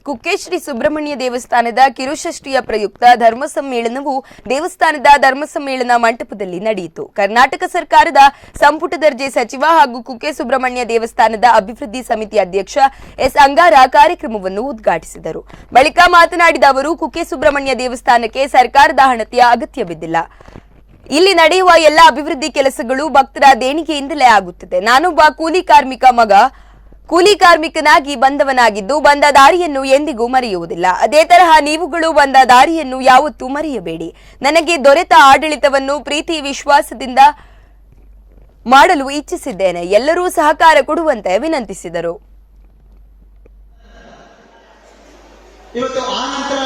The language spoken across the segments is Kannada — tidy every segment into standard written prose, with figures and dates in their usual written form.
ಕುಕ್ಕೆ ಶ್ರೀ ಸುಬ್ರಹ್ಮಣ್ಯ ದೇವಸ್ಥಾನದ ಕಿರುಷಷ್ಠಿಯ ಪ್ರಯುಕ್ತ ಧರ್ಮ ಸಮ್ಮೇಳನವು ದೇವಸ್ಥಾನದ ಧರ್ಮ ಸಮ್ಮೇಳನ ಮಂಟಪದಲ್ಲಿ ನಡೆಯಿತು. ಕರ್ನಾಟಕ ಸರ್ಕಾರದ ಸಂಪುಟ ದರ್ಜೆ ಸಚಿವ ಹಾಗೂ ಕುಕ್ಕೆ ಸುಬ್ರಹ್ಮಣ್ಯ ದೇವಸ್ಥಾನದ ಅಭಿವೃದ್ಧಿ ಸಮಿತಿ ಅಧ್ಯಕ್ಷ ಎಸ್ ಅಂಗಾರ ಕಾರ್ಯಕ್ರಮವನ್ನು ಉದ್ಘಾಟಿಸಿದರು. ಬಳಿಕ ಮಾತನಾಡಿದ ಅವರು, ಕುಕ್ಕೆ ಸುಬ್ರಹ್ಮಣ್ಯ ದೇವಸ್ಥಾನಕ್ಕೆ ಸರ್ಕಾರದ ಹಣತೆಯ ಅಗತ್ಯವಿದ್ದಿಲ್ಲ. ಇಲ್ಲಿ ನಡೆಯುವ ಎಲ್ಲ ಅಭಿವೃದ್ಧಿ ಕೆಲಸಗಳು ಭಕ್ತರ ದೇಣಿಗೆಯಿಂದಲೇ ಆಗುತ್ತದೆ. ನಾನೊಬ್ಬ ಕೂಲಿ ಕಾರ್ಮಿಕನಾಗಿ ಬಂದವನಾಗಿದ್ದು ಬಂದ ದಾರಿಯನ್ನು ಎಂದಿಗೂ ಮರೆಯುವುದಿಲ್ಲ. ಅದೇ ತರಹ ನೀವುಗಳು ಬಂದ ದಾರಿಯನ್ನು ಯಾವತ್ತೂ ಮರೆಯಬೇಡಿ. ನನಗೆ ದೊರೆತ ಆಡಳಿತವನ್ನು ಪ್ರೀತಿ ವಿಶ್ವಾಸದಿಂದ ಮಾಡಲು ಇಚ್ಛಿಸಿದ್ದೇನೆ. ಎಲ್ಲರೂ ಸಹಕಾರ ಕೊಡುವಂತೆ ವಿನಂತಿಸಿದರು. ಇವತ್ತು ಆನಂತರ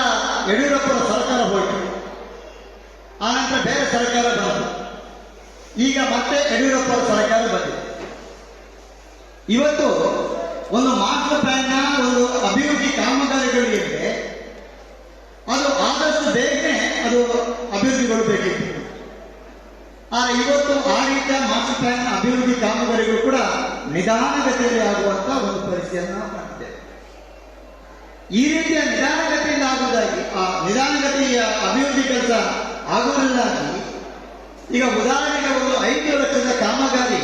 ಯಡಿಯೂರಪ್ಪನ ಸರ್ಕಾರ ಹೋಯಿತು, ಆನಂತರ ಬೇರೆ ಸರ್ಕಾರ ಬಂತು, ಈಗ ಮತ್ತೆ ಯಡಿಯೂರಪ್ಪನ ಸರ್ಕಾರ ಬಂದಿದೆ. ಇವತ್ತು ಒಂದು ಮಾಸ್ಟರ್ ಪ್ಲಾನ್ನ ಒಂದು ಅಭಿವೃದ್ಧಿ ಕಾಮಗಾರಿಗಳಿಗೆ ಅದು ಆದಷ್ಟು ಬೇಗನೆ ಅದು ಅಭಿವೃದ್ಧಿಗೊಳ್ಳಬೇಕಿತ್ತು. ಆದರೆ ಇವತ್ತು ಆ ರೀತಿಯ ಮಾಸ್ಟರ್ ಪ್ಲಾನ್ ಅಭಿವೃದ್ಧಿ ಕಾಮಗಾರಿಗಳು ಕೂಡ ನಿಧಾನಗತಿಯಲ್ಲಿ ಆಗುವಂತಹ ಒಂದು ಪರಿಸ್ಥಿತಿಯನ್ನು ನಾವು ಕಾಣ್ತೇವೆ. ಈ ರೀತಿಯ ನಿಧಾನಗತಿಯಿಂದ ಆಗುವುದಾಗಿ ಆ ನಿಧಾನಗತಿಯ ಅಭಿವೃದ್ಧಿ ಕೆಲಸ ಆಗುವುದರಿಂದಾಗಿ ಈಗ ಉದಾಹರಣೆಗೆ ಒಂದು 5 ಲಕ್ಷದ ಕಾಮಗಾರಿ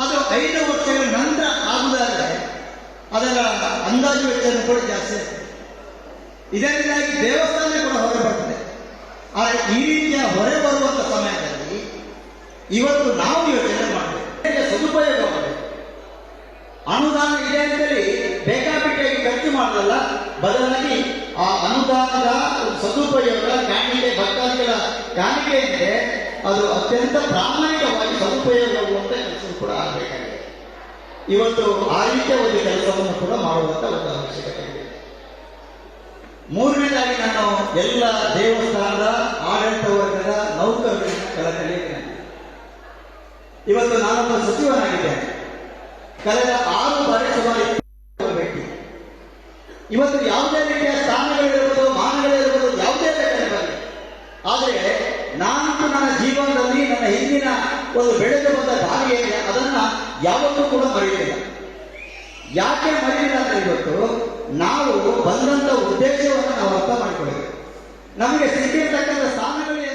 ಅದು 5 ವರ್ಷಗಳ ನಂತರ ಆಗುವುದಾದರೆ ಅದರ ಅಂದಾಜು ವೆಚ್ಚವನ್ನು ಕೂಡ ಜಾಸ್ತಿ ಆಗ್ತದೆ. ಇದರಿಂದಾಗಿ ದೇವಸ್ಥಾನ ಕೂಡ ಹೊರೆ ಬರ್ತದೆ. ಆದರೆ ಈ ರೀತಿಯ ಹೊರೆ ಬರುವಂತ ಸಮಯದಲ್ಲಿ ಇವತ್ತು ನಾವು ಯೋಚನೆ ಮಾಡಬೇಕು, ಸದುಪಯೋಗ ಮಾಡಬೇಕು. ಅನುದಾನ ಇದೆ ಅಂತೇಳಿ ಬೇಕಾಬಿಟ್ಟಿಯಾಗಿ ಖರ್ಚು ಮಾಡಲ್ಲ, ಬದಲಾಗಿ ಆ ಅನುದಾನದ ಸದುಪಯೋಗ ಕಾಣಿಕೆ ಭಕ್ತಾದಿಗಳ ಕಾಣಿಕೆ ಇದೆ, ಅದು ಅತ್ಯಂತ ಪ್ರಾಮಾಣಿಕವಾಗಿ ಸದುಪಯೋಗವಾಗುವಂತ ಕೆಲಸ ಕೂಡ ಆಗಬೇಕಾಗಿದೆ. ಇವತ್ತು ಆ ರೀತಿಯ ಒಂದು ಕೆಲಸವನ್ನು ಕೂಡ ಮಾಡುವಂತ ಒಂದು ಅವಶ್ಯಕತೆ ಇದೆ. ಮೂರನೇದಾಗಿ ನಾನು ಎಲ್ಲ ದೇವಸ್ಥಾನದ ಆಡಳಿತ ವರ್ಗದ ನೌಕರರನ್ನ ಕಳಕಳಿಯೇನೆ. ಇವತ್ತು ನಾನೊಬ್ಬ ಸಚಿವನಾಗಿದ್ದೇನೆ. ಕಳೆದ 6 ಬಾರಿ ಸುಮಾರು ವ್ಯಕ್ತಿ. ಇವತ್ತು ಯಾವುದೇ ರೀತಿಯ ಸ್ಥಾನಗಳಿರ್ಬೋದು, ಮಾನಗಳಿರ್ಬೋದು, ಯಾವುದೇ ಬೇಕಾಗಿರಲಿ, ಆದರೆ ನಾನಂತೂ ನನ್ನ ಜೀವನದಲ್ಲಿ ನನ್ನ ಹಿಂದಿನ ಒಂದು ಬೆಳೆದು ಬಂದ ದಾರಿ ಏನಿದೆ ಅದನ್ನ ಯಾವತ್ತೂ ಕೂಡ ಮರೆಯಲಿಲ್ಲ. ಯಾಕೆ ಮರೆಯಲಿಲ್ಲ ಅಂದ್ರೆ ಇವತ್ತು ನಾವು ಬಂದಂತ ಉದ್ದೇಶವನ್ನು ನಾವು ಅರ್ಥ ಮಾಡಿಕೊಳ್ಳಬೇಕು. ನಮಗೆ ಸಿಕ್ಕಿರ್ತಕ್ಕಂಥ ಸ್ಥಾನ